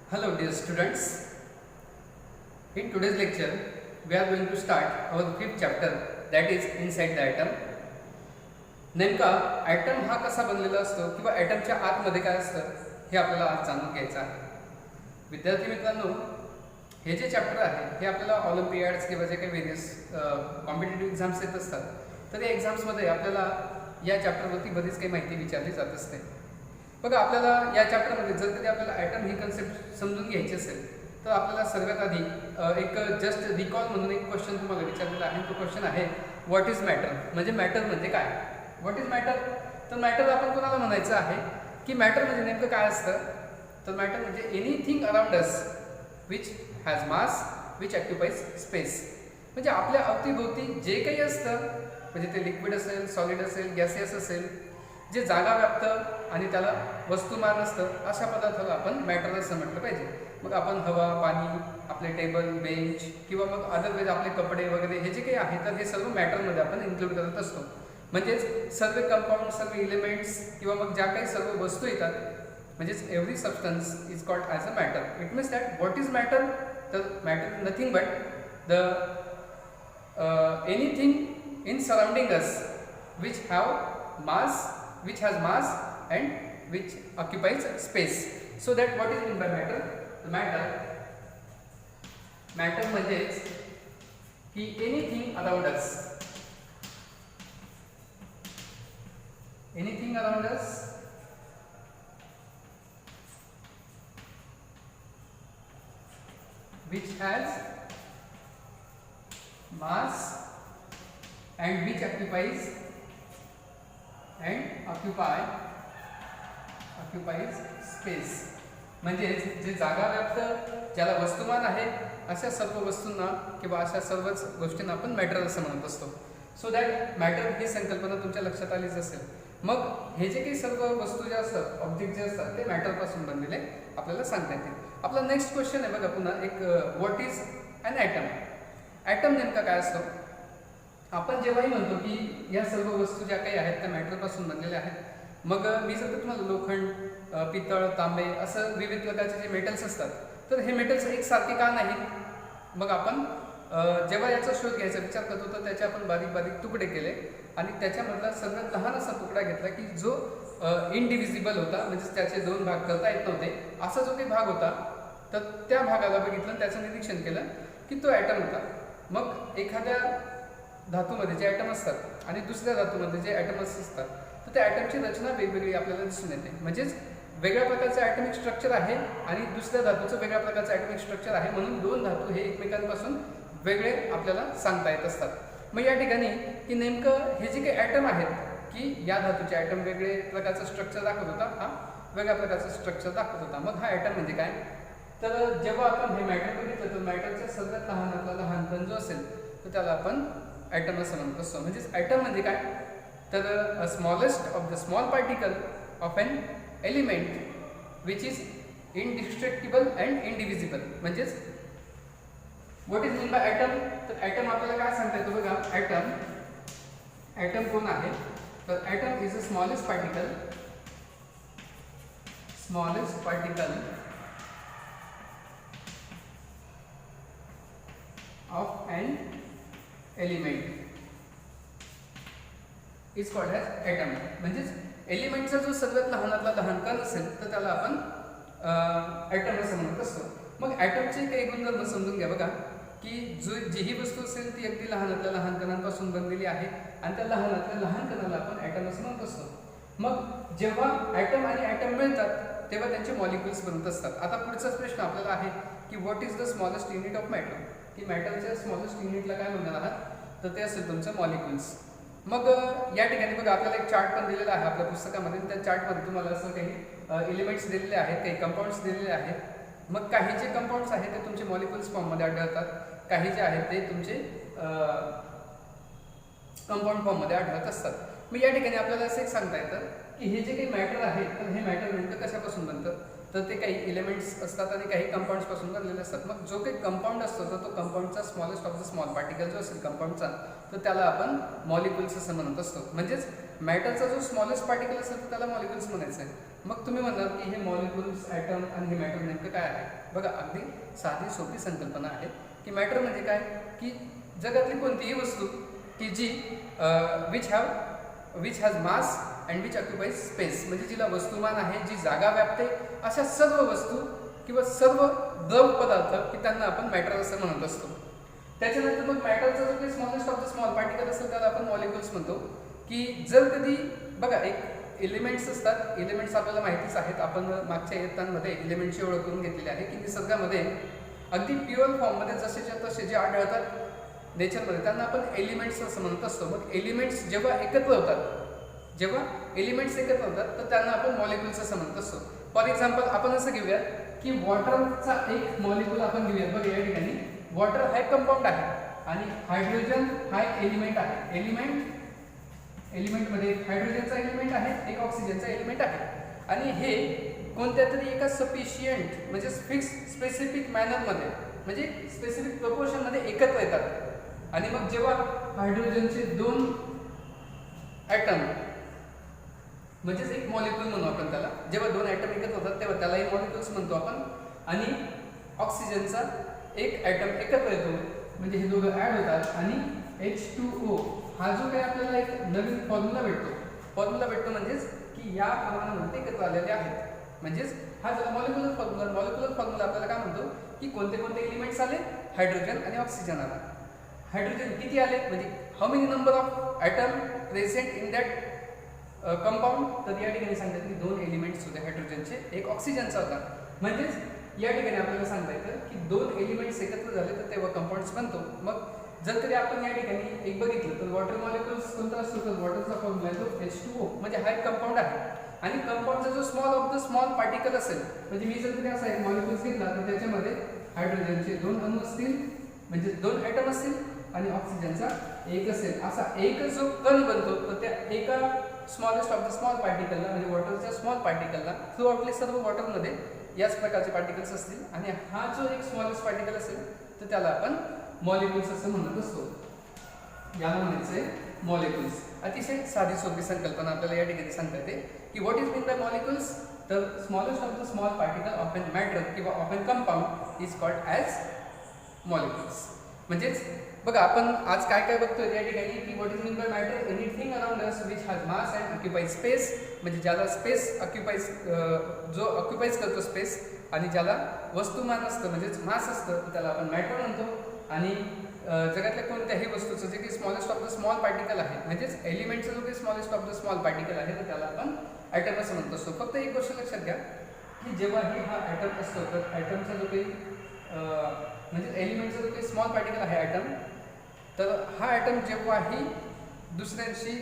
Hello dear students, in today's lecture we are going to start our fifth chapter, that is inside the atom. नेमका item हा कसा बनलेला असतो किंवा ॲटमच्या आतमध्ये काय असतं हे आपल्याला आज जाणून घ्यायचं आहे. विद्यार्थी मित्रांनो, हे जे चॅप्टर आहे हे आपल्याला ऑलिम्पियाड्स किंवा जे काही व्हेरियस कॉम्पिटिटिव्ह एक्झाम्स येत असतात, तर या एक्झाम्समध्ये आपल्याला या चॅप्टरवरती बरीच काही माहिती विचारली जात असते. बघा, आपल्याला या चॅप्टरमध्ये जर कधी आपल्याला ॲटम ही कन्सेप्ट समजून घ्यायची असेल तर आपल्याला सर्वात आधी एक जस्ट रिकॉल म्हणून एक क्वेश्चन तुम्हाला विचारलेला आहे. तो क्वेश्चन आहे व्हॉट इज मॅटर, म्हणजे मॅटर म्हणजे काय. व्हॉट इज मॅटर, तर मॅटर आपण कोणाला म्हणायचं आहे की मॅटर म्हणजे नेमकं काय असतं. तर मॅटर म्हणजे anything around us which has mass which occupies space. म्हणजे आपल्या अवतीभोवती जे काही असतं, म्हणजे ते लिक्विड असेल, सॉलिड असेल, गॅसियस असेल, जे जागा व्यापतं आणि त्याला वस्तुमान असतं, अशा पदार्थाला आपण मॅटर असं म्हटलं पाहिजे. मग आपण हवा, पाणी, आपले टेबल, बेंच किंवा मग अदरवाईज आपले कपडे वगैरे हे जे काही आहे तर हे सर्व मॅटरमध्ये आपण इन्क्लूड करत असतो. म्हणजेच सर्व कंपाऊंड, सर्व इलिमेंट्स किंवा मग ज्या काही सर्व वस्तू येतात, म्हणजेच every substance is called as a matter. It means that what is matter, तर matter nothing but the anything in surrounding us which have mass, which has mass and which occupies space. So that what is meant by matter? The matter म्हणजेच की anything around us, anything around us which has mass and which occupies and occupies space. म्हणजे जे जागा व्याप्त, ज्याला वस्तुमान आहे, अशा सर्व वस्तूंना किंवा अशा सर्वच गोष्टींना आपण मॅटर असं म्हणत असतो. सो दॅट मॅटर ही संकल्पना तुमच्या लक्षात आलीच असेल. मग हे जे काही सर्व वस्तू ज्या असतात, ऑब्जेक्ट जे असतात, ते मॅटरपासून बनलेले आपल्याला सांगता येतील. आपला नेक्स्ट क्वेश्चन आहे बघा पुन्हा एक, what is an atom. Atom नेमका काय असतो. आपण जेव्हाही म्हणतो की या सर्व वस्तू ज्या काही आहेत त्या मॅटरपासून बनलेल्या आहेत, मग मी जर तुम्हाला लोखंड, पितळ, तांबे असं विविध प्रकारचे जे मेटल्स असतात, तर हे मेटल्स एकसारखे का नाही. मग आपण जेव्हा याचा शोध घ्यायचा विचार करतो तर त्याचे आपण बारीक बारीक तुकडे केले आणि त्याच्यामधला सगळ्यात लहान असा तुकडा घेतला की जो इनडिव्हिजिबल होता, म्हणजे त्याचे दोन भाग करता येत नव्हते, असा जो काही भाग होता, तर त्या भागाला बघितलं, त्याचं निरीक्षण केलं की तो ॲटम होता. मग एखाद्या धातूमध्ये जे ॲटम असतात आणि दुसऱ्या धातूमध्ये जे ॲटम्स असतात, तर त्या ॲटमची रचना वेगवेगळी आपल्याला दिसून येते. म्हणजेच वेगळ्या प्रकारचं ॲटमिक स्ट्रक्चर आहे आणि दुसऱ्या धातूचं वेगळ्या प्रकारचं ॲटमिक स्ट्रक्चर आहे, म्हणून दोन धातू हे एकमेकांपासून वेगळे आपल्याला सांगता येत असतात. मग या ठिकाणी की नेमकं हे जे काही ॲटम आहेत की या धातूचे ॲटम वेगळे प्रकारचं स्ट्रक्चर दाखवत होता, हा वेगळ्या प्रकारचं स्ट्रक्चर दाखवत होता. मग हा ॲटम म्हणजे काय, तर जेव्हा आपण हे मॅटर बघितलं तर मॅटरच्या सगळ्यात लहानातला लहान कण जो असेल तर त्याला आपण ॲटम असं म्हणत असतो. म्हणजेच ॲटम म्हणजे काय, तर smallest of the small particle of an element which is indestructible and indivisible. म्हणजेच what is mean by atom, तर ॲटम आपल्याला काय सांगता येतो बघा. ॲटम कोण आहे, तर atom is a smallest particle of an element is called as atom. म्हणजेच एलिमेंटचा जो सगळ्यात लहानातला लहान कण असेल तर त्याला आपण ॲटम असं म्हणत असतो. मग ॲटमचे काही गुणधर्म समजून घ्या बघा, की जी ही वस्तू असेल ती अगदी लहानातल्या लहान कणांपासून बनलेली आहे आणि त्या लहानातल्या लहान कणाला आपण ॲटम असं म्हणत असतो. मग जेव्हा ॲटम आणि ॲटम मिळतात तेव्हा त्यांचे मॉलिक्युल्स बनत असतात. आता पुढचाच प्रश्न आपल्याला आहे की what is the smallest unit of matter, की मॅटरच्या स्मॉलेस्ट युनिटला काय म्हणणार आहात, तर ते असेल तुमचं मॉलिक्युल्स. मग या ठिकाणी बघा आपल्याला एक चार्ट पण दिलेला आहे आपल्या पुस्तकामध्ये. त्या चार्टमध्ये तुम्हाला असं काही एलिमेंट्स दिलेले आहेत, काही कंपाऊंड्स दिलेले आहेत. मग काही जे कंपाऊंड्स आहेत ते तुमचे मॉलिक्युल्स फॉर्ममध्ये आढळतात, काही जे आहेत ते तुमचे कंपाऊंड फॉर्ममध्ये आढळत असतात. मग या ठिकाणी आपल्याला असं एक सांगता येतं की हे जे काही मॅटर आहे तर हे मॅटर नेमकं कशापासून बनतं, तर ते काही एलिमेंट्स असतात आणि काही कंपाऊंड्सपासून बनलेले असतात. मग जो काही कंपाऊंड असतो तर तो कंपाऊंडचा smallest of the small particle जो असेल कंपाऊंडचा, तर त्याला आपण मॉलिक्युल्स असं म्हणत असतो. म्हणजेच मॅटरचा जो स्मॉलेस्ट पार्टिकल असेल तर त्याला मॉलिक्युल्स म्हणायचं आहे. मग तुम्ही म्हणाल की हे मॉलिक्युल्स, ॲटम आणि हे मॅटर नेमकं काय आहे? बघा, अगदी साधी सोपी संकल्पना आहे की मॅटर म्हणजे काय, की जगातली कोणतीही वस्तू की जी which has mass and which occupies space, म्हणजे जिला वस्तुमान आहे, जी जागा व्यापते, अशा सर्व वस्तू किंवा सर्व द्रव पदार्थ की त्यांना आपण मॅटर असं म्हणत असतो. त्याच्यानंतर मग मॅटरचा जो काही smallest of the small particle असेल त्याला आपण मॉलिक्युल्स म्हणतो. की जर कधी बघा, एक एलिमेंट्स असतात, एलिमेंट्स आपल्याला माहितीच आहेत, आपण मागच्या इयत्तांमध्ये एलिमेंटची ओळख करून घेतलेली आहे की निसर्गामध्ये अगदी प्युअर फॉर्ममध्ये जसेच्या तसे जे आढळतात नेचरमध्ये त्यांना आपण एलिमेंट्स असं म्हणत असतो. मग एलिमेंट्स जेव्हा एकत्र होतात तर त्यांना आपण मॉलिक्युल्स असं म्हणत असतो. फॉर एक्झाम्पल आपण असं घेऊया की वॉटरचा एक मॉलिक्यूल आपण घेऊया. बघा, या ठिकाणी वॉटर हा एक कंपाऊंड आहे आणि हायड्रोजन हा एक एलिमेंट आहे. एलिमेंटमध्ये एक हायड्रोजनचा एलिमेंट आहे, एक ऑक्सिजनचा एलिमेंट आहे आणि हे कोणत्या तरी एका सफिशियंट म्हणजे फिक्स स्पेसिफिक मॅनरमध्ये म्हणजे स्पेसिफिक प्रपोर्शनमध्ये एकत्र येतात. आणि मग जेव्हा हायड्रोजनचे 2 ॲटम म्हणजेच एक मॉलिक्यूल म्हणू आपण त्याला, जेव्हा 2 ॲटम एकत्र होतात तेव्हा त्यालाही मॉलिक्युल्स म्हणतो आपण. आणि ऑक्सिजनचा एक ॲटम एकत्र येतो म्हणजे हे दोघं ॲड होतात आणि H2O हा जो काही आपल्याला एक नवीन फॉर्म्युला भेटतो म्हणजेच की या प्रमाणामध्ये एकत्र आलेले आहेत. म्हणजेच हा जो मॉलिक्युलर फॉर्म्युला आपल्याला काय म्हणतो की कोणते कोणते एलिमेंट्स आले, हायड्रोजन आणि ऑक्सिजन आला. हायड्रोजन किती आले म्हणजे how many number of atom present in that compound, तर या ठिकाणी सांगतात की 2 एलिमेंट्स होते हायड्रोजनचे, एक ऑक्सिजनचा होता. म्हणजेच या ठिकाणी आपल्याला सांगता येतं की 2 एलिमेंट्स एकत्र झाले तर तेव्हा कंपाऊंड्स बनतो. मग जर कधी आपण या ठिकाणी एक बघितलं तर वॉटर मॉलिक्युल्स कोणता असतो तर वॉटरचा फॉर्म्युला आहे तो H2O, म्हणजे हा एक कंपाऊंड आहे. आणि कंपाऊंडचा जो small of the small particle असेल, म्हणजे मी जर कधी असा एक मॉलिक्युल्स घेतला तर त्याच्यामध्ये हायड्रोजनचे 2 अणू असतील म्हणजे 2 ॲटम असतील आणि ऑक्सिजनचा एक असेल. असा एक जो कण बनतो तर त्या एका स्मॉलेस्ट ऑफ द स्मॉल पार्टिकलला म्हणजे वॉटरच्या स्मॉल पार्टिकलला थ्रू आउटली सर्व वॉटरमध्ये याच प्रकारचे पार्टिकल्स असतील. आणि हा जो एक स्मॉलेस्ट पार्टिकल असेल तर त्याला आपण मॉलिक्युल्स असं म्हणत असतो. याला म्हणायचंय मॉलिक्युल्स. अतिशय साधी सोपी संकल्पना आपल्याला या ठिकाणी सांगता येते की what is mean by molecules, तर smallest of the small particle of an matter किंवा of an compound is called as molecules. म्हणजेच बघा, आपण आज काय काय बघतोय या ठिकाणी की what is mean by matter, anything around us which has mass and occupies space, म्हणजे ज्याला स्पेस जो ऑक्युपाईज करतो स्पेस आणि ज्याला वस्तुमान असतं म्हणजेच मास असतं त्याला आपण मॅटर म्हणतो. आणि जगातल्या कोणत्याही वस्तूचं जे काही smallest of the small particle आहे म्हणजेच एलिमेंटचं जो काही smallest of the small particle आहे तर त्याला आपण ॲटम असं म्हणत असतो. फक्त एक गोष्ट लक्षात घ्या की जेव्हाही हा ॲटम असतो तर ॲटमचा जो काही म्हणजे एलिमेंटचा जो काही स्मॉल पार्टिकल आहे ॲटम, तर हा ॲटम जेव्हाही दुसऱ्यांशी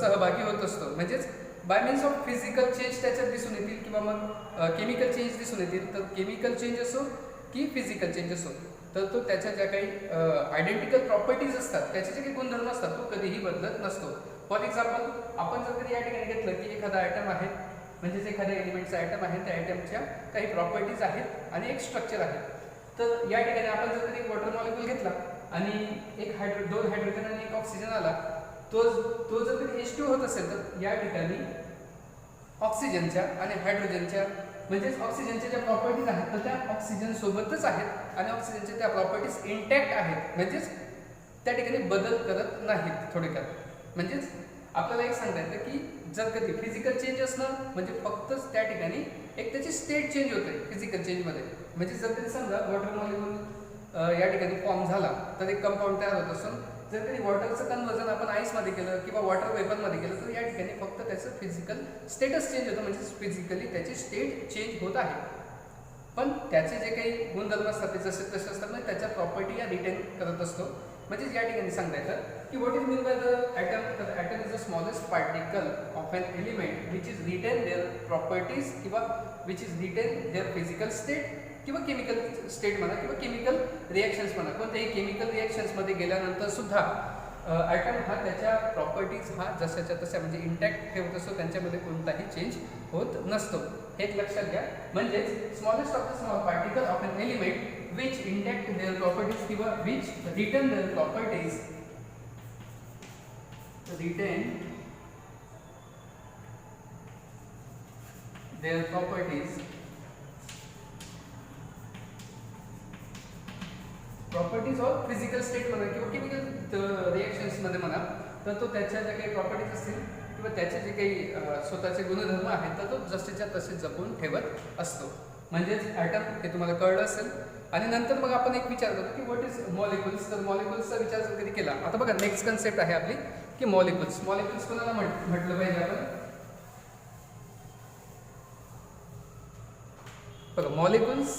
सहभागी होत असतो म्हणजेच bye means of physical change त्याच्यात दिसून येतील किंवा मग केमिकल चेंज दिसून येतील, तर केमिकल चेंज असो की फिजिकल चेंज असो तर तो त्याच्या ज्या काही आयडेंटिकल प्रॉपर्टीज असतात त्याचे जे काही गुणधर्म असतात तो कधीही बदलत नसतो. फॉर एक्झाम्पल आपण जर कधी या ठिकाणी घेतलं की एखादा ॲटम आहे म्हणजेच एखाद्या एलिमेंटचा ॲटम आहे, त्या ॲटमच्या काही प्रॉपर्टीज आहेत आणि एक स्ट्रक्चर आहे. तर या ठिकाणी आपण जर कधी वॉटर मॉलिक्यूल घेतला आणि एक 2 हायड्रोजन आणि एक ऑक्सिजन आला, तो जर कधी H2 होत असेल तर या ठिकाणी ऑक्सिजनच्या आणि हायड्रोजनच्या म्हणजेच ऑक्सिजनच्या ज्या प्रॉपर्टीज आहेत तर त्या ऑक्सिजन सोबतच आहेत आणि ऑक्सिजनच्या त्या प्रॉपर्टीज इंटॅक्ट आहेत म्हणजेच त्या ठिकाणी बदल करत नाहीत. थोडक्यात म्हणजेच आपल्याला एक सांगता येतं की जर कधी फिजिकल चेंज असणं म्हणजे फक्तच त्या ठिकाणी एक त्याची स्टेट चेंज होते फिजिकल चेंजमध्ये. म्हणजे जर कधी समजा वॉटर मॉलिक्यूल या ठिकाणी फॉर्म झाला तर एक कंपाऊंड तयार होत असून जर कधी वॉटरचं कन्वर्जन आपण आईसमध्ये केलं किंवा वॉटर वेपरमध्ये केलं तर या ठिकाणी फक्त त्याचं फिजिकल स्टेटस चेंज होतं म्हणजे फिजिकली त्याची स्टेट चेंज होत आहे. पण त्याचे जे काही गुणधर्म असतात ते जसे तसे असतात म्हणजे त्याच्या प्रॉपर्टी या रिटेन करत असतो. म्हणजेच या ठिकाणी सांगता येतं की what is mean by the atom, तर atom is the smallest particle of an element which is retain their properties किंवा which is retain their physical state किंवा केमिकल स्टेट म्हणा किंवा केमिकल रिॲक्शन्स म्हणा. कोणत्याही केमिकल रिॲक्शन्समध्ये गेल्यानंतर सुद्धा ॲटम हा त्याच्या प्रॉपर्टीज हा जशाच्या तशा म्हणजे इंटॅक्ट ठेवत असतो, त्यांच्यामध्ये कोणताही चेंज होत नसतो. हे एक लक्षात घ्या. म्हणजेच smallest of the small particle of an element which intact their properties किंवा which return their properties their properties और फिजिकल स्टेट म्हणा किंवा केमिकल रिएक्शन्स मध्ये म्हणा, तर तो त्याच्या ज्या काही प्रॉपर्टीज असतील किंवा त्याचे जे काही स्वतःचे गुणधर्म आहेत तर तो जसेच्या तसे जपून ठेवत असतो. म्हणजेच ॲटम हे तुम्हाला कळलं असेल. आणि नंतर मग आपण एक विचार करतो की व्हॉट इज मॉलिक्युल्स. तर मॉलिक्युल्सचा विचार जर कधी केला, आता बघा नेक्स्ट कन्सेप्ट आहे आपली की मॉलिक्युल्स. मॉलिक्युल्स कोणाला म्हटलं पाहिजे आपण? बघा मॉलिक्युल्स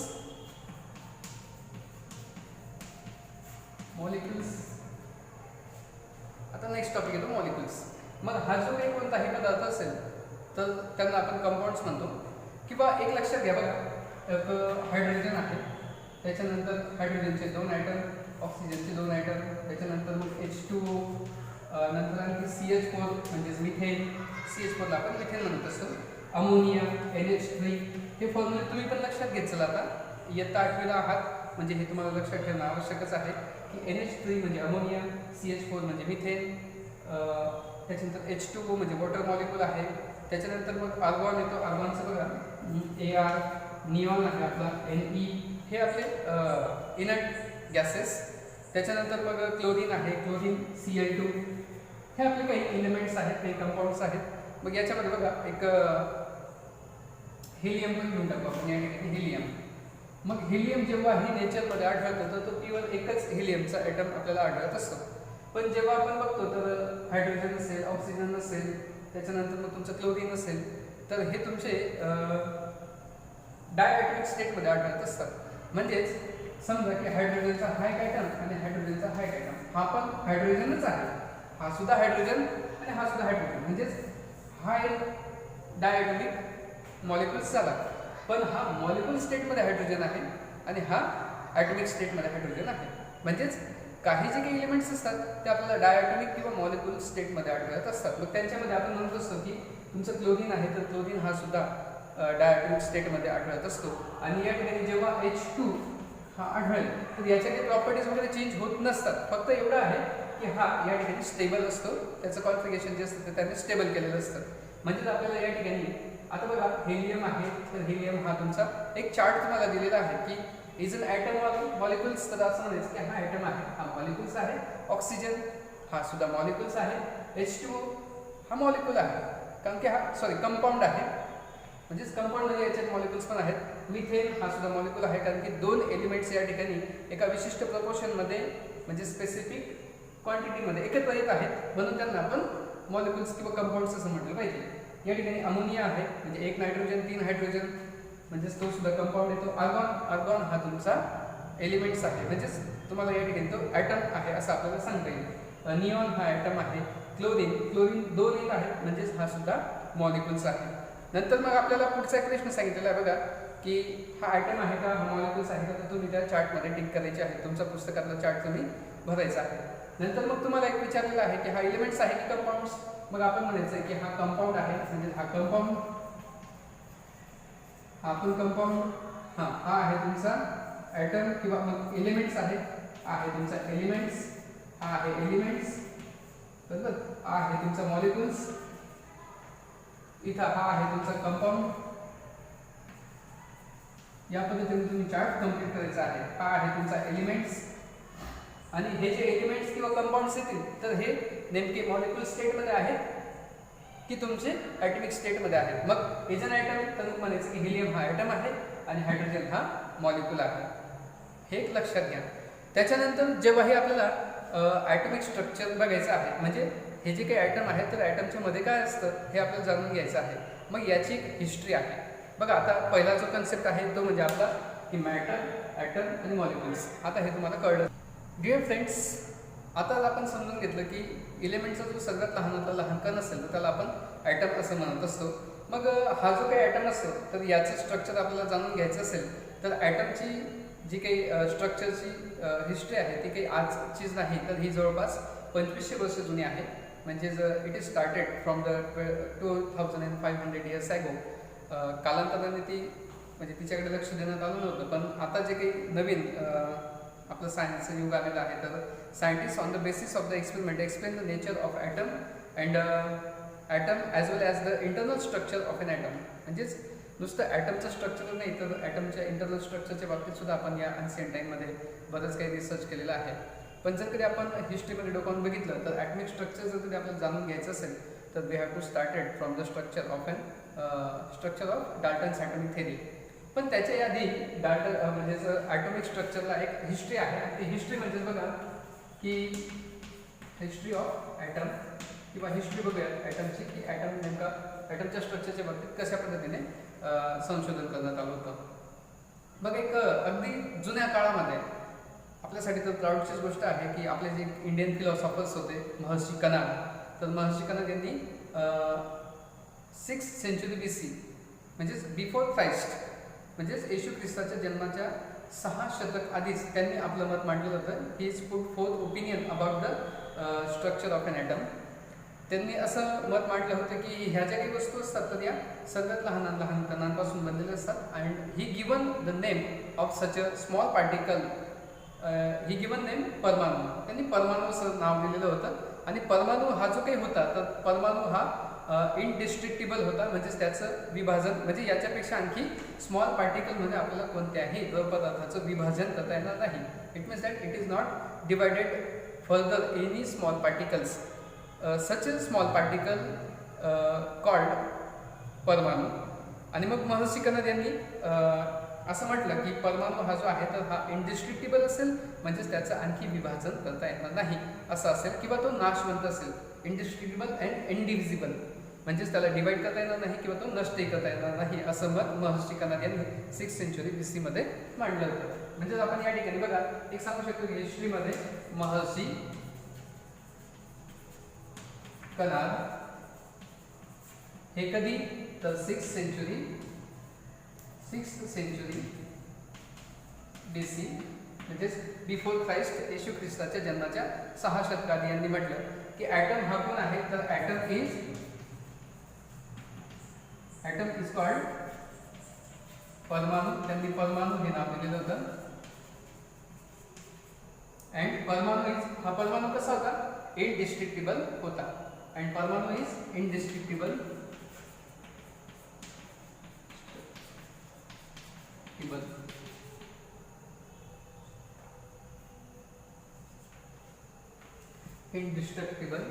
आता नेक्स्ट टॉपिक येतो मॉलिक्युल्स. मग हा जो काही कोणताही पदार्थ असेल तर त्यांना आपण कंपाऊंड्स म्हणतो. किंवा एक लक्षात घ्या बघा, एक हायड्रोजन आहे, त्याच्यानंतर हायड्रोजनचे 2 ॲटम, ऑक्सिजनचे 2 ॲटम, त्याच्यानंतर मग H2O, नंतर आणखी CH4 म्हणजेच मिथेन. CH4ला आपण मिथेन म्हणत असतो. Ammonia, NH3. हे फॉर्म्युले तुम्ही पण लक्षात घेत चला. आता इयत्ता 8वीला आहात म्हणजे हे तुम्हाला लक्षात ठेवणं आवश्यकच आहे की NH3 म्हणजे अमोनिया, CH4 म्हणजे मिथेन, त्याच्यानंतर H2O म्हणजे वॉटर मॉलिक्यूल आहे. त्याच्यानंतर मग आर्गॉन येतो. आर्गॉनचं बघा AR, निऑन आहे आपला Ne. हे आपले इनर्ट गॅसेस. त्याच्यानंतर मग क्लोरीन आहे, क्लोरीन Cl2. हे आपले काही एलिमेंट्स आहेत, काही कंपाऊंड्स आहेत. मग याच्यामध्ये बघा एक हेलियम पण घेऊन टाकू आपण या ठिकाणी. हेलियम, मग हेलियम जेव्हाही नेचरमध्ये आढळतो तर तो केवळ एकच हेलियमचा ॲटम आपल्याला आढळत असतो. पण जेव्हा आपण बघतो तर हायड्रोजन असेल, ऑक्सिजन असेल, त्याच्यानंतर मग तुमचं क्लोरीन असेल, तर हे तुमचे डायॲटॉमिक स्टेटमध्ये आढळत असतात. म्हणजेच समजा की हायड्रोजनचा हा एक ॲटम आणि हायड्रोजनचा हा एक ॲटम, हा पण हायड्रोजनच आहे, हा सुद्धा हायड्रोजन आणि हा सुद्धा हायड्रोजन, म्हणजेच हा एक डायॲटॉमिक मॉलिक्युल्स झाला. पण हा मॉलिक्युल स्टेटमध्ये हायड्रोजन आहे आणि हा ॲटॉमिक स्टेटमध्ये हायड्रोजन आहे. म्हणजेच काही जे काही एलिमेंट्स असतात ते आपल्याला डायॲटॉमिक किंवा मॉलिक्युल स्टेटमध्ये आढळत असतात. मग त्यांच्यामध्ये आपण म्हणत असतो की तुमचं क्लोरीन आहे तर क्लोरीन हा सुद्धा डायॲटॉमिक स्टेटमध्ये आढळत असतो. आणि या ठिकाणी जेव्हा H2 हा आढळेल तर याच्या काही प्रॉपर्टीज वगैरे चेंज होत नसतात. फक्त एवढं आहे की हा या ठिकाणी स्टेबल असतो, त्याचं कॉन्फिगरेशन जे असतं ते त्याने स्टेबल केलेलं असतं. म्हणजेच आपल्याला या ठिकाणी आता बघा हेलियम आहे, तर हेलियम हा तुमचा एक चार्ट तुम्हाला दिलेला आहे की is an atom of molecules. तर असं म्हणायचं की हा ॲटम आहे, हा मॉलिक्युल्स आहे. ऑक्सिजन हा सुद्धा मॉलिक्युल्स आहे. H2O हा मॉलिक्युल आहे, कारण की हा कंपाऊंड आहे. म्हणजेच कंपाऊंड म्हणजे याच्यात मॉलिक्युल्स पण आहेत. मिथेन हा सुद्धा मॉलिक्युल आहे, कारण की 2 एलिमेंट्स या ठिकाणी एका विशिष्ट प्रपोर्शनमध्ये म्हणजे स्पेसिफिक क्वांटिटीमध्ये एकत्र येत आहेत, म्हणून त्यांना आपण मॉलिक्युल्स किंवा कंपाऊंड्स असं म्हटलं पाहिजे. या ठिकाणी अमोनिया आहे, म्हणजे 1 नायट्रोजन 3 हायड्रोजन, म्हणजेच तो सुद्धा कंपाऊंड येतो. आर्गॉन हा तुमचा एलिमेंट्स आहे, म्हणजेच तुम्हाला या ठिकाणी तो ॲटम आहे असं आपल्याला सांगता येईल. निऑन हा ॲटम आहे. क्लोरीन 2 येत आहेत, म्हणजेच हा सुद्धा मॉलिक्युल्स आहे. नंतर मग आपल्याला पुढचा एक प्रश्न सांगितलेला आहे बघा की हा ॲटम आहे का, हा मॉलिक्युल्स आहे का, तर तुम्ही त्या चार्टमध्ये टिक करायचे आहे. तुमचा पुस्तकातला चार्ट तुम्ही भरायचा आहे. नंतर मग तुम्हाला एक विचारलेलं आहे की हा एलिमेंट्स आहे की कंपाऊंड्स. मग आपण म्हणायचं की हा कंपाऊंड आहे, म्हणजे हा कंपाऊंड, हा पण कंपाऊंड, हा आहे तुमचा ॲटम किंवा मग एलिमेंट्स आहे तुमचा एलिमेंट्स, हा आहे एलिमेंट्स, बरोबर. हा आहे तुमचा मॉलिक्युल्स, इथं हा आहे तुमचा कंपाऊंड. या पद्धतीने तुम्ही चार्ट कंप्लीट करायचा आहे. हा आहे तुमचा एलिमेंट्स, आणि हे जे एलिमेंट्स किंवा कंपाऊंड्स येतील तर हे नेमके मॉलिक्युल स्टेटमध्ये आहेत की तुमचे ॲटॉमिक स्टेटमध्ये आहेत. मग इज अन ॲटम तर म्हणायचं की हेलियम हा ॲटम आहे आणि हायड्रोजन हा मॉलिक्युल आहे. हे एक लक्षात घ्या. त्याच्यानंतर जेव्हाही आपल्याला ॲटॉमिक स्ट्रक्चर बघायचं आहे, म्हणजे हे जे काही ॲटम आहेत तर ॲटमच्या मध्ये काय असतं हे आपल्याला जाणून घ्यायचं आहे. मग याची एक हिस्ट्री आहे बघा. आता पहिला जो कन्सेप्ट आहे तो म्हणजे आपला की मॅटर, ॲटम आणि मॉलिक्युल्स. आता हे तुम्हाला कळलं. डिअर फ्रेंड्स, आता आपण समजून घेतलं की एलिमेंटचा जो सगळ्यात लहान कण असेल तर त्याला आपण ॲटम असं म्हणत असतो. मग हा जो काही ॲटम असतो तर याचं स्ट्रक्चर आपल्याला जाणून घ्यायचं असेल तर ॲटमची जी काही स्ट्रक्चरची हिस्ट्री आहे ती काही आजचीच नाही, तर ही जवळपास 2500 वर्ष जुनी आहे. म्हणजे it is started from the 2500 years ago. कालांतराने ती म्हणजे तिच्याकडे लक्ष देण्यात आलं नव्हतं, पण आता जे काही नवीन आपलं सायन्सचं युग आलेलं आहे तर scientist on the basis of the experiment explain the nature of atom and atom as well as the internal structure of an atom. म्हणजेच नुसतं ॲटमचं स्ट्रक्चर नाही तर ॲटमच्या इंटरनल स्ट्रक्चरच्या बाबतीत सुद्धा आपण या अनशियंट टाईममध्ये बरंच काही रिसर्च केलेला आहे. पण जर कधी आपण हिस्ट्रीमध्ये डोकावून बघितलं तर ॲटमिक स्ट्रक्चर जर कधी आपल्याला जाणून घ्यायचं असेल तर we have to started from the structure of Dalton's atomic theory. पण त्याच्या आधी म्हणजे ॲटॉमिक स्ट्रक्चरला एक हिस्ट्री आहे. ती हिस्ट्री म्हणजेच बघा की हिस्ट्री ऑफ ॲटम किंवा हिस्ट्री बघूया ॲटमची की ॲटम नेमका ॲटमच्या स्ट्रक्चरच्या बाबतीत कशा पद्धतीने संशोधन करण्यात आलं होतं. मग एक अगदी जुन्या काळामध्ये आपल्यासाठी तर प्राऊडचीच गोष्ट आहे की आपले जे इंडियन फिलॉसॉफर्स होते महर्षी कनाद. तर महर्षी कनाद यांनी 6th century BC म्हणजेच बिफोर क्राइस्ट म्हणजेच येशू ख्रिस्ताच्या जन्माच्या 6 शतक आधीच त्यांनी आपलं मत मांडलं होतं. He is put forth opinion about the structure of an atom. त्यांनी असं मत मांडलं होतं की ह्या ज्या काही वस्तू असतात तर या सगळ्यात लहान लहान कणांपासून बनलेल्या असतात and he given the name of such a small particle he given name परमाणू. त्यांनी परमाणू असं नाव दिलेलं होतं आणि परमाणू हा जो काही होता तर परमाणू हा इनडिस्ट्रिक्टिबल होता. म्हणजेच त्याचं विभाजन म्हणजे याच्यापेक्षा आणखी स्मॉल पार्टिकलमध्ये आपल्याला कोणत्याही द्रव पदार्थाचं विभाजन करता येणार नाही. It means that it is not divided further any small particles. Such a small particle called परमाणू. आणि मग महर्षी कनाद यांनी असं म्हटलं की परमाणू हा जो आहे तर हा इनडिस्ट्रिक्टिबल असेल म्हणजेच त्याचं आणखी विभाजन करता येणार नाही असं असेल किंवा तो नाशवंत असेल. इनडिस्ट्रिक्टिबल अँड इनडिव्हिजिबल म्हणजेच त्याला डिवाइड करता येणार नाही किंवा तो नष्टही करता येणार नाही असं मत महर्षी कनाद यांनी 6th century BC मध्ये मांडलं होतं. म्हणजेच आपण या ठिकाणी बघा एक सांगू शकतो की हिस्ट्रीमध्ये महर्षी कनाद हे कधी तर 6th century BC म्हणजेच बिफोर क्राइस्ट येशू ख्रिस्ताच्या जन्माच्या 6 शतकाआधी यांनी म्हटलं की ॲटम हा कोण आहे तर ॲटम इज कॉल्ड परमाणू. त्यांनी परमाणू हे नाव दिलेलं होतं. अँड परमाणू कसा होता इनडिस्ट्रिक्टिबल होता. अँड परमाणू इज इनडिस्ट्रिक्टिबल indestructible.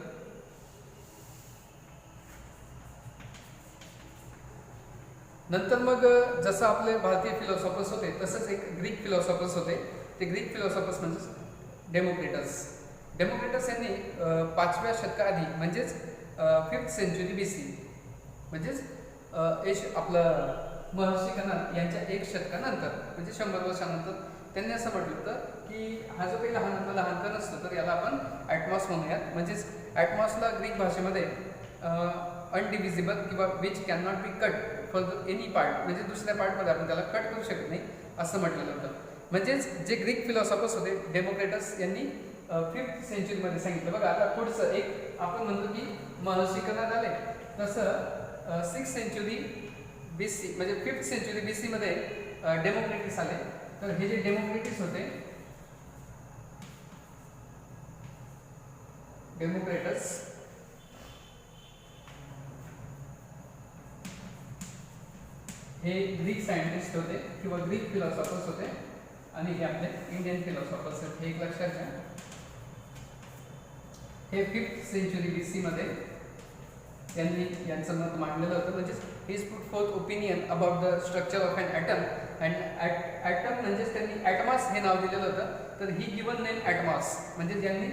नंतर मग जसं आपले भारतीय फिलॉसॉफर्स होते तसंच एक ग्रीक फिलॉसॉफर्स होते. ते ग्रीक फिलॉसॉफर्स म्हणजे डेमोक्रिटस यांनी 5व्या शतकाआधी म्हणजेच 5th century BC म्हणजेच आपलं महर्षी कनाद यांच्या 1 शतकानंतर म्हणजे 100 वर्षानंतर त्यांनी असं म्हटलं होतं की हा जो काही लहान कण असतो तर याला आपण ॲटमॉस म्हणूयात. म्हणजेच ॲटमॉसला ग्रीक भाषेमध्ये अनडिव्हिजिबल किंवा which can not be cut for any part म्हणजे दुसऱ्या पार्टमध्ये आपण त्याला कट करू शकत नाही असं म्हटलेलं होतं. म्हणजेच जे ग्रीक फिलॉसॉफर्स होते डेमोक्रिटस यांनी 5th century मध्ये सांगितलं. बघा आता पुढचं एक आपण म्हणतो की महर्षी कनाद आले तसं 6th century BC म्हणजे 5th century BC मध्ये डेमोक्रिटस आले. तर हे जे डेमोक्रिटस होते हे ग्रीक सायंटिस्ट होते किंवा ग्रीक फिलॉसॉफर्स होते आणि हे आपले इंडियन फिलॉसॉफर्स आहेत. हे एक लक्षात घ्या. हे 5th century BC मध्ये त्यांनी यांचं मत मांडलेलं होतं. म्हणजेच he is put forth opinion about the structure of an atom. And atom म्हणजेच त्यांनी ॲटमॉस हे नाव दिलेलं होतं. तर ही गिवन नेम ॲटमॉस म्हणजे त्यांनी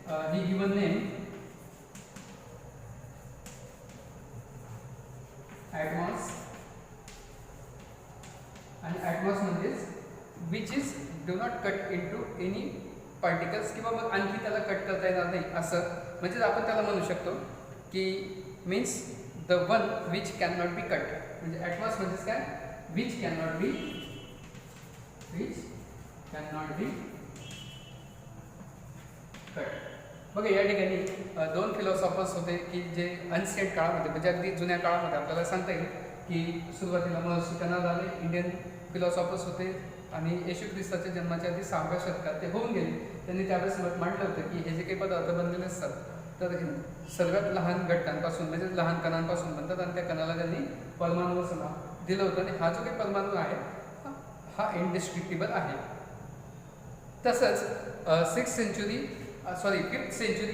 ही गिवन नेम ॲटमॉस आणि ॲटमॉस म्हणजेच which is do not cut into any particles किंवा मग आणखी त्याला कट करता येणार नाही असं. म्हणजेच आपण त्याला म्हणू शकतो की means the one which can not be cut. म्हणजे ॲटमॉस म्हणजेच काय which can not be cut. बघा या ठिकाणी 2 फिलॉसॉफर्स होते की जे अनशियंट काळामध्ये म्हणजे अगदी जुन्या काळामध्ये आपल्याला सांगता येईल की सुरुवातीला महर्षी कनाद आले. इंडियन फिलॉसॉफर्स होते आणि येशू ख्रिस्ताच्या जन्माच्या आधी 6व्या शतकात ते होऊन गेले. त्यांनी त्यावेळेस मत मांडलं होतं की हे जे काही पदार्थ बनलेले असतात तर सर्वात लहान घटकांपासून म्हणजे लहान कणांपासून बनतात आणि त्या कणाला त्यांनी परमाणू असं नाव दिलं होतं आणि हा जो काही परमाणू आहे हा इनडिस्ट्रिक्टिबल आहे. तसंच 5th सेंचुरी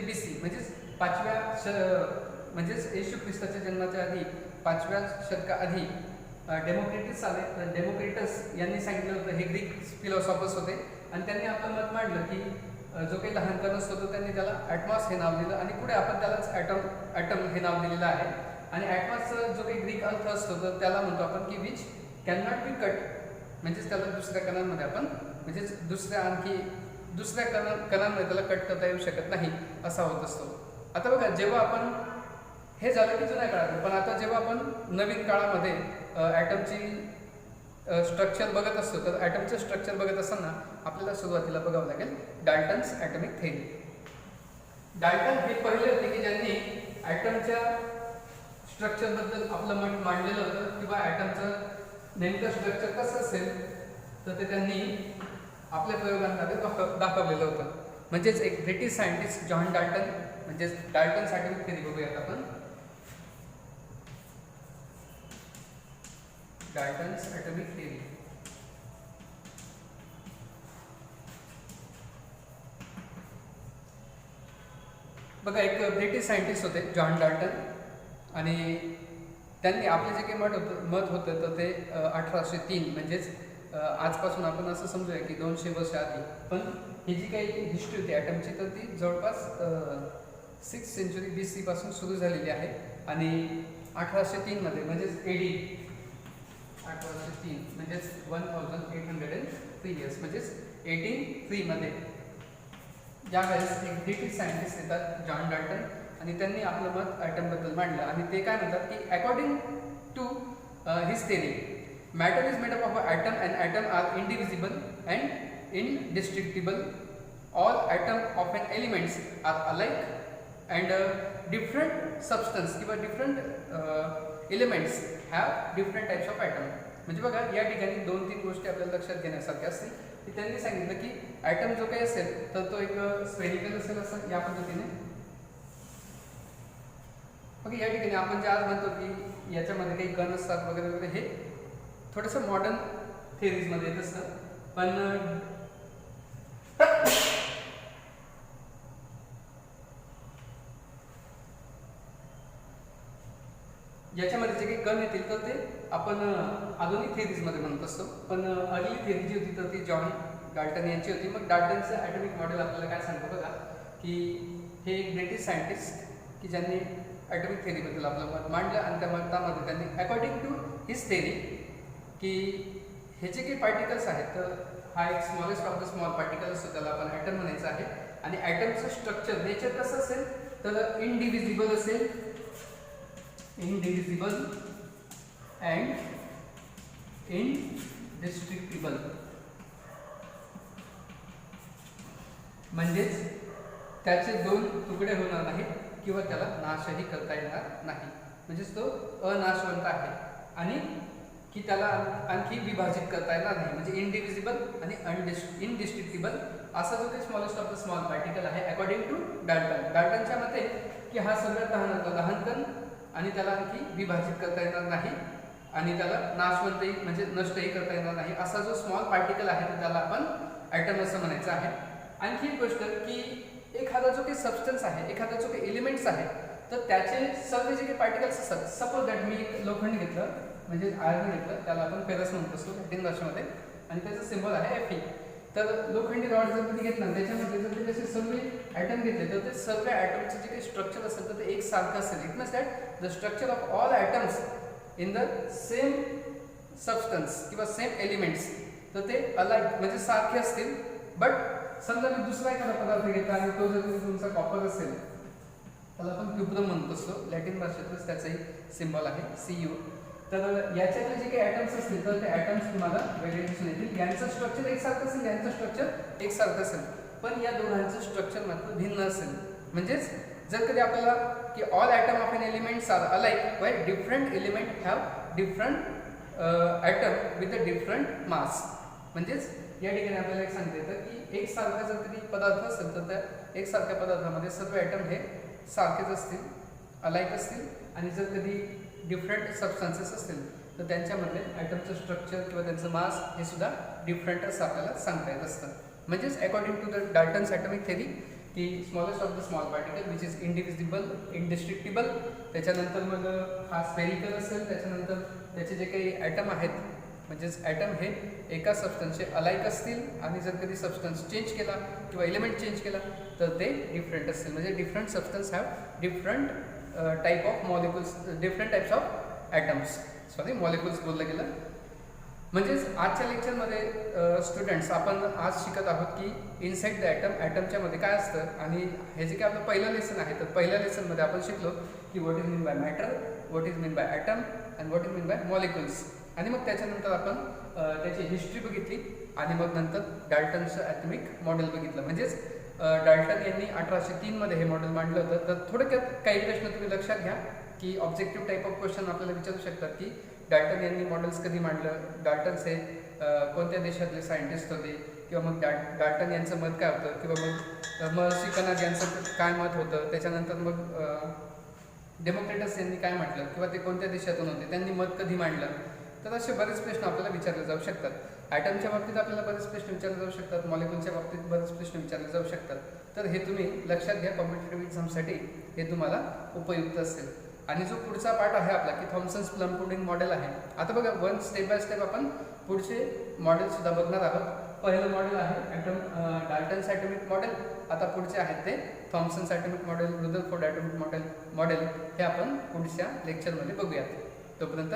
BC म्हणजेच म्हणजेच येशू ख्रिस्ताच्या जन्माच्या आधी 5व्या शतकाआधी डेमोक्रिटस यांनी सांगितलं होतं. हे ग्रीक फिलॉसॉफर्स होते आणि त्यांनी आपलं मत मांडलं की जो काही लहान कण असतो तो त्यांनी त्याला ॲटमॉस हे नाव दिलं आणि पुढे आपण त्यालाच ॲटम हे नाव दिलेलं आहे. आणि ॲटमॉसचा जो काही ग्रीक अर्थ असतो तर त्याला म्हणतो आपण की which can not be cut, म्हणजेच त्याला दुसऱ्या कणांमध्ये आपण म्हणजेच दुसऱ्या कणांमध्ये त्याला कट करता येऊ शकत नाही असा होत असतो. आता बघा, जेव्हा आपण हे झालं की जुन्या काळात, पण आता जेव्हा आपण नवीन काळामध्ये ॲटमची स्ट्रक्चर बघत असतो तर ॲटमचं स्ट्रक्चर बघत असताना आपल्याला सुरुवातीला बघावं लागेल डाल्टन्स ॲटॉमिक थेअरी. डाल्टन हे पहिले होते की ज्यांनी ॲटमच्या स्ट्रक्चरबद्दल आपलं मत मांडलेलं होतं किंवा ॲटमचं नेमकं स्ट्रक्चर कसं असेल तर ते त्यांनी आपल्या प्रयोगांमध्ये दाखवलेलं होतं. म्हणजेच एक ब्रिटिश सायंटिस्ट जॉन डाल्टन, म्हणजेच डाल्टन्स ॲटॉमिक थेअरी बघूयात आपण. डाल्टन्स ॲटॉमिक थेअरी बघा, एक ब्रिटिश सायंटिस्ट होते जॉन डाल्टन आणि त्यांनी आपले जे काही मत होतं तर ते 1803 म्हणजेच आजपासून आपण असं समजूया की 200 वर्ष आधी. पण ही जी काही हिस्ट्री होती ॲटमची तर ती जवळपास 6th सेंचुरी BC पासून सुरू झालेली आहे आणि 1803 मध्ये म्हणजेच AD 1803 म्हणजेच 1803 इयर्स म्हणजेच 1803 मध्ये ज्यावेळेस एक ब्रिटिश सायंटिस्ट येतात जॉन डाल्टन आणि त्यांनी आपलं मत ॲटमबद्दल मांडलं आणि ते काय म्हणतात की according to his theory matter is made up of atom and atom are indivisible and indestructible. All atom of an elements are alike and different substance किंवा different elements have different types of atom. म्हणजे बघा, या ठिकाणी 2-3 गोष्टी आपल्याला लक्षात घेण्यासारख्या असतील की त्यांनी सांगितलं की ॲटम जो काही असेल तर तो एक स्फेरिकल असेल असं या पद्धतीने. ओके, या ठिकाणी आपण जे आज म्हणतो की याच्यामध्ये काही कण असतात वगैरे वगैरे हे थोडंसं मॉडर्न थिअरीजमध्ये येत असतं. पण याच्यामध्ये जे काही कण येतील तर ते आपण आधुनिक थिअरीजमध्ये म्हणत असतो. पण अर्ली थिअरी जी होती तर ती जॉन डाल्टन यांची होती. मग डाल्टनचं ॲटॉमिक मॉडेल आपल्याला काय सांगतो बघा की हे एक ब्रिटिश सायंटिस्ट की ज्यांनी ॲटॉमिक थिअरीबद्दल आपलं मत मांडलं आणि त्या मतामध्ये त्यांनी अकॉर्डिंग टू हिज थिअरी की हे जे काही पार्टिकल्स आहेत तर हा एक smallest of the small particle असतो, त्याला आपण ॲटम म्हणायचं आहे. आणि ॲटमचं स्ट्रक्चर नेचर कसं असेल तर इंडिव्हिजिबल असेल, इंडिव्हिजिबल अँड इनडिस्ट्रिक्टिबल. म्हणजेच त्याचे 2 तुकडे होणार नाहीत किंवा त्याला नाशही करता येणार नाही. म्हणजेच तो अनाशवंत आहे आणि की त्याला आणखी विभाजित करता येणार नाही. म्हणजे इंडिव्हिजिबल आणि इनडिस्ट्रिक्टिबल असा जो काही smallest of the small particle आहे अकॉर्डिंग टू डाल्टन. डाल्टनच्या मते की हा सगळ्यात लहान कण आणि त्याला आणखी विभाजित करता येणार नाही आणि त्याला नाशवंतही म्हणजे नष्टही करता येणार नाही असा जो स्मॉल पार्टिकल आहे तर त्याला आपण ॲटम असं म्हणायचं आहे. आणखी एक गोष्ट की एखादा जो काही सबस्टन्स आहे, एखादा जो काही एलिमेंट्स आहे तर त्याचे सर्व जे काही पार्टिकल्स असतात, सपोज दॅट मी एक लोखंड घेतलं म्हणजे आयर्न घेतलं, त्याला आपण फेरस म्हणत असतो लॅटिन भाषेमध्ये आणि त्याचं सिम्बॉल आहे Fe. तर लोखंडी रॉड जर तुम्ही घेतला त्याच्यामध्ये जर तुम्ही असे सर्व ॲटम घेतले तर ते सर्व ॲटमचे जे काही स्ट्रक्चर असेल तर ते एक सारखं असेल. It means that the structure of all atoms in the same substance किंवा सेम एलिमेंट्स तर ते अलाइक म्हणजे सारखे असतील. बट समजा मी दुसरा एखादा पदार्थ घेतला आणि तो जर तुमचा कॉपर असेल त्याला आपण क्युब्रम म्हणत असतो, लॅटिन भाषेतच त्याचाही सिम्बॉल आहे Cu. तर याच्यातले जे काही ॲटम्स असतील तर ते ॲटम्स तुम्हाला वेगळे दिसून येतील. यांचं स्ट्रक्चर एकसारखं असेल, यांचं स्ट्रक्चर एकसारखं असेल, पण या दोघांचं स्ट्रक्चर मात्र भिन्न असेल. म्हणजेच जर कधी आपल्याला की all atom of an elements are alike why different element have different atom with a different mass. म्हणजेच या ठिकाणी आपल्याला एक सांगता येतं की एकसारखा जर कधी पदार्थ असेल तर त्या एकसारख्या पदार्थामध्ये सर्व ॲटम हे सारखेच असतील, अलाइक असतील. आणि जर कधी डिफरंट सबस्टन्सेस असतील तर त्यांच्यामध्ये ॲटमचं स्ट्रक्चर किंवा त्यांचं मास हे सुद्धा डिफरंट असं आपल्याला सांगता येत असतं. म्हणजेच according to the Dalton's atomic theory की smallest of the small particle which is indivisible, indestructible, त्याच्यानंतर मग हा स्फेरिकल असेल, त्याच्यानंतर त्याचे जे काही ॲटम आहेत म्हणजेच ॲटम हे एका सबस्टन्सचे अलाईक असतील आणि जर कधी सबस्टन्स चेंज केला किंवा एलिमेंट चेंज केला तर ते डिफरंट असतील. म्हणजे different substance have different type of molecules, different types of atoms, sorry molecules बोललं गेलं. म्हणजेच आजच्या लेक्चरमध्ये स्टुडंट्स आपण आज शिकत आहोत की इनसाइड द ॲटम, ॲटमच्यामध्ये काय असतं आणि हे जे काही आपलं पहिलं लेसन आहे तर पहिल्या लेसनमध्ये आपण शिकलो की what is mean by matter, what is mean by atom and what is mean by molecules. आणि मग त्याच्यानंतर आपण त्याची हिस्ट्री बघितली आणि मग नंतर डाल्टनचं ॲटॉमिक मॉडेल बघितलं. म्हणजेच डाल्टन यांनी 1803 मध्ये हे मॉडेल मांडलं होतं. तर थोडक्यात काही प्रश्न तुम्ही लक्षात घ्या की ऑब्जेक्टिव्ह टाईप ऑफ क्वेश्चन आपल्याला विचारू शकतात की डाल्टन यांनी मॉडेल्स कधी मांडलं, डाल्टन्स हे कोणत्या देशातले सायंटिस्ट होते, किंवा मग डाल्टन यांचं मत काय होतं, किंवा मग महर्षी कनद यांचं काय मत होतं, त्याच्यानंतर मग डेमोक्रेटस यांनी काय म्हटलं, किंवा ते कोणत्या देशातून होते, त्यांनी मत कधी मांडलं. तर असे बरेच प्रश्न आपल्याला विचारले जाऊ शकतात. ॲटमच्या बाबतीत आपल्याला बरेच प्रश्न विचारले जाऊ शकतात, मॉलिक्युलच्या बाबतीत बरेच प्रश्न विचारले जाऊ शकतात. तर हे तुम्ही लक्षात घ्या, कॉम्पिटेटिव्ह एक्झामसाठी हे तुम्हाला उपयुक्त असेल. आणि जो पुढचा पार्ट आहे आपला की थॉम्सन्स प्लम पुडिंग मॉडेल आहे. आता बघा वन स्टेप बाय स्टेप आपण पुढचे मॉडेलसुद्धा बघणार आहोत. पहिलं मॉडेल आहे डाल्टन्स ॲटॉमिक मॉडेल. आता पुढचे आहेत ते Thomson's atomic model, Rutherford atomic model हे आपण पुढच्या लेक्चरमध्ये बघूयात. तोपर्यंत